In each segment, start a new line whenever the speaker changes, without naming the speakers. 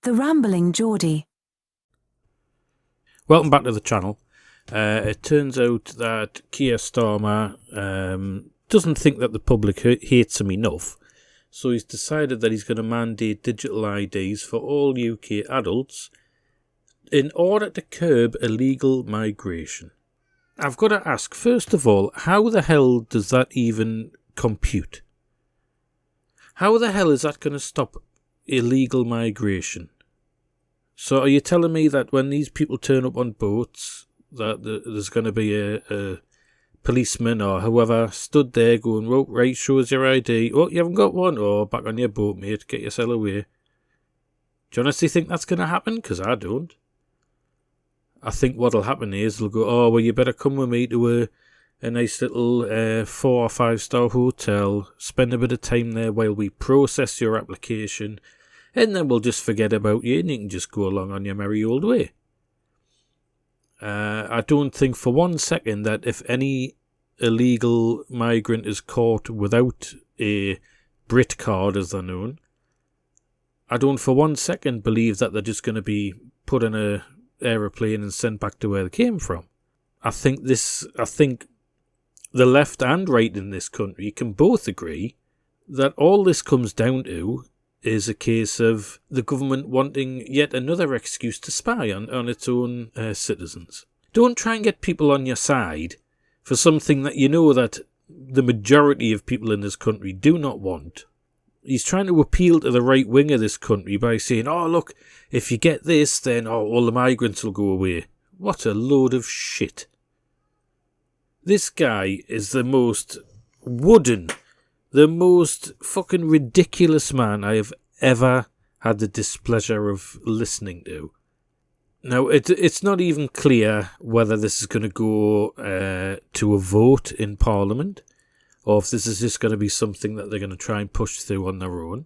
The Rambling Geordie.
Welcome back to the channel. It turns out that Keir Starmer doesn't think that the public hates him enough, so he's decided that he's going to mandate digital IDs for all UK adults in order to curb illegal migration. I've got to ask, first of all, how the hell does that even compute? How the hell is that going to stop illegal migration? So are you telling me that when these people turn up on boats, that there's going to be a policeman or whoever stood there going, well, right, show us your ID. Oh, you haven't got one? Oh, back on your boat, mate, get yourself away. Do you honestly think that's going to happen? Because I don't. I think what'll happen is they'll go, oh, well, you better come with me to a nice little 4 or 5 star hotel, spend a bit of time there while we process your application, and then we'll just forget about you and you can just go along on your merry old way. I don't think for 1 second that if any illegal migrant is caught without a Britcard, as they're known, I don't for 1 second believe that they're just going to be put in a aeroplane and sent back to where they came from. I think the left and right in this country can both agree that all this comes down to is a case of the government wanting yet another excuse to spy on its own citizens. Don't try and get people on your side for something that you know that the majority of people in this country do not want. He's trying to appeal to the right wing of this country by saying, oh, look, if you get this, then all the migrants will go away. What a load of shit. This guy is the most wooden, the most fucking ridiculous man I have ever had the displeasure of listening to. Now, it's not even clear whether this is going to go to a vote in Parliament, or if this is just going to be something that they're going to try and push through on their own.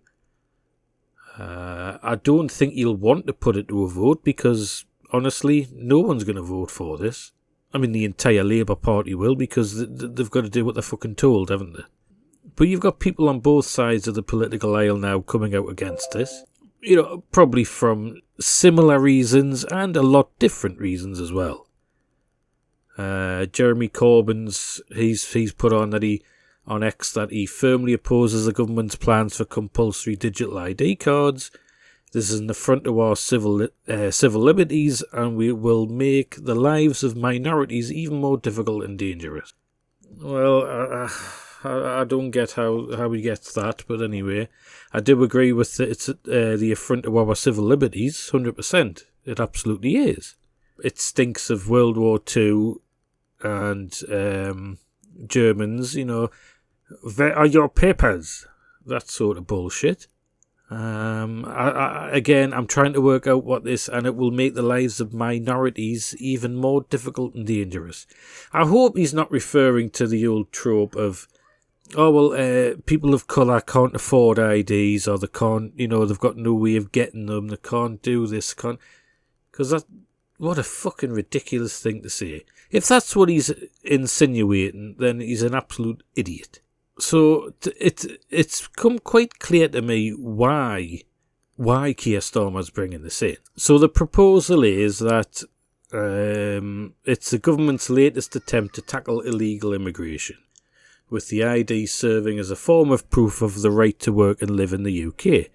I don't think you'll want to put it to a vote because, honestly, no one's going to vote for this. I mean, the entire Labour Party will, because they've got to do what they're fucking told, haven't they? But you've got people on both sides of the political aisle now coming out against this. You know, probably from similar reasons and a lot different reasons as well. Jeremy Corbyn's, he's put on X that he firmly opposes the government's plans for compulsory digital ID cards. This is an affront to our civil liberties, and we will make the lives of minorities even more difficult and dangerous. Well, I don't get how he gets that, but anyway, I do agree with it's the affront to our civil liberties, 100%. It absolutely is. It stinks of World War II and Germans, you know, where are your papers? That sort of bullshit. Again, I'm trying to work out what this, and it will make the lives of minorities even more difficult and dangerous. I hope he's not referring to the old trope of, oh, well, people of colour can't afford IDs, or they can't, you know, they've got no way of getting them, they can't do this, can't... Because what a fucking ridiculous thing to say. If that's what he's insinuating, then he's an absolute idiot. So it's come quite clear to me why Keir Starmer's bringing this in. So the proposal is that it's the government's latest attempt to tackle illegal immigration, with the ID serving as a form of proof of the right to work and live in the UK.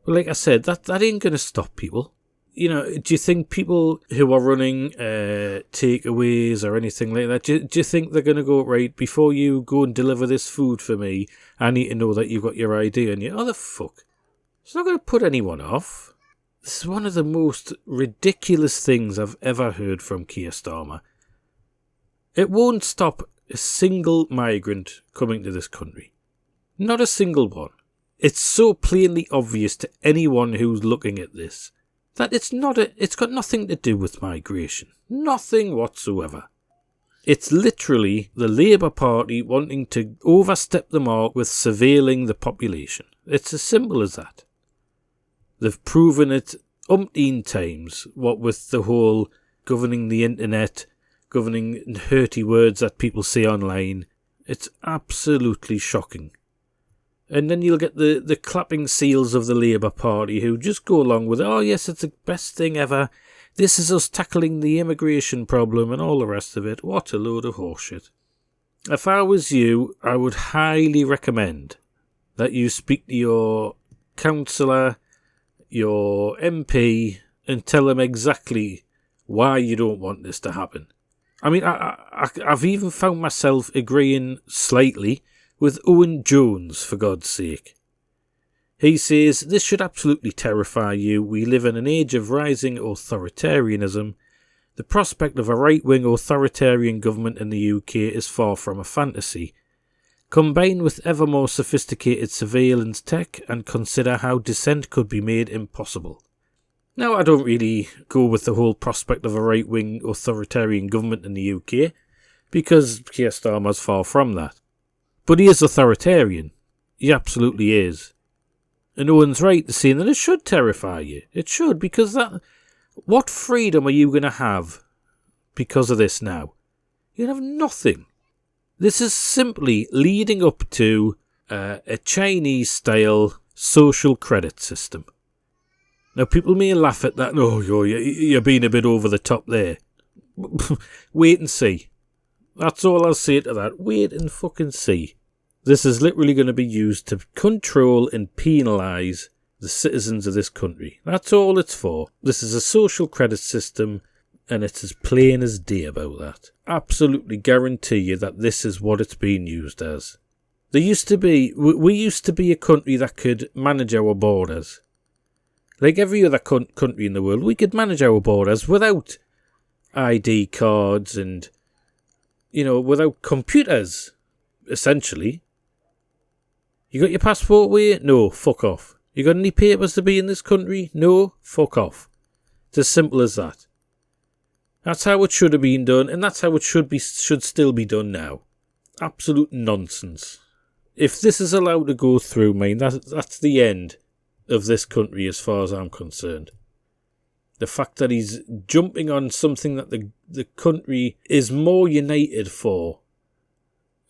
But like I said, that ain't going to stop people. You know, do you think people who are running takeaways or anything like that, do you think they're going to go, right, before you go and deliver this food for me, I need to know that you've got your ID on you? Oh, the fuck. It's not going to put anyone off. This is one of the most ridiculous things I've ever heard from Keir Starmer. It won't stop a single migrant coming to this country. Not a single one. It's so plainly obvious to anyone who's looking at this that it's got nothing to do with migration. Nothing whatsoever. It's literally the Labour Party wanting to overstep the mark with surveilling the population. It's as simple as that. They've proven it umpteen times, what with the whole governing the internet, governing hurty words that people say online. It's absolutely shocking. And then you'll get the clapping seals of the Labour Party who just go along with, oh yes, it's the best thing ever. This is us tackling the immigration problem and all the rest of it. What a load of horseshit. If I was you, I would highly recommend that you speak to your councillor, your MP, and tell them exactly why you don't want this to happen. I mean, I've even found myself agreeing slightly with Owen Jones, for God's sake. He says, this should absolutely terrify you. We live in an age of rising authoritarianism. The prospect of a right-wing authoritarian government in the UK is far from a fantasy. Combine with ever more sophisticated surveillance tech and consider how dissent could be made impossible. Now, I don't really go with the whole prospect of a right-wing authoritarian government in the UK, because Keir Starmer's far from that. But he is authoritarian. He absolutely is. And Owen's right to say that it should terrify you. It should, because what freedom are you going to have because of this now? You have nothing. This is simply leading up to a Chinese-style social credit system. Now, people may laugh at that. Oh, you're being a bit over the top there. Wait and see. That's all I'll say to that. Wait and fucking see. This is literally going to be used to control and penalise the citizens of this country. That's all it's for. This is a social credit system, and it's as plain as day about that. Absolutely guarantee you that this is what it's being used as. We used to be a country that could manage our borders. Like every other country in the world, we could manage our borders without ID cards and, without computers, essentially. You got your passport with you? No, fuck off. You got any papers to be in this country? No, fuck off. It's as simple as that. That's how it should have been done, and that's how it should still be done now. Absolute nonsense. If this is allowed to go through, mate, that's the end of this country as far as I'm concerned. The fact that he's jumping on something that the country is more united for,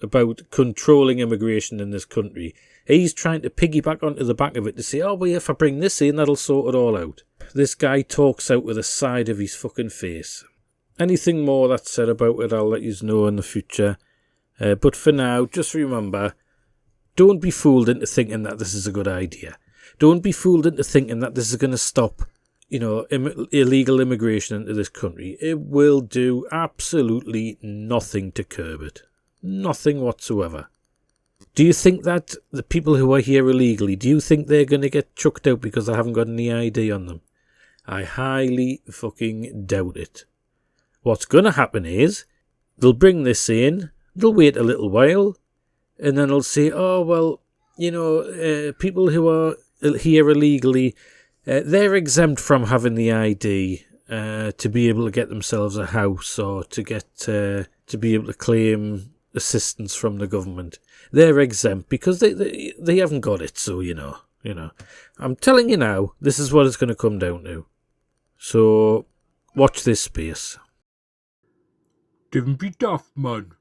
about controlling immigration in this country. He's trying to piggyback onto the back of it to say, oh, well, if I bring this in, that'll sort it all out. This guy talks out with the side of his fucking face. Anything more that's said about it, I'll let you know in the future. But for now, just remember, don't be fooled into thinking that this is a good idea. Don't be fooled into thinking that this is going to stop, illegal immigration into this country. It will do absolutely nothing to curb it. Nothing whatsoever. Do you think that the people who are here illegally, do you think they're going to get chucked out because they haven't got any ID on them? I highly fucking doubt it. What's going to happen is, they'll bring this in, they'll wait a little while, and then they'll say, oh, well, people who are here illegally, they're exempt from having the ID to be able to get themselves a house or to be able to claim assistance from the government. They're exempt because they haven't got it, so I'm telling you now, this is what it's going to come down to. So watch this space.
Don't be daft, man.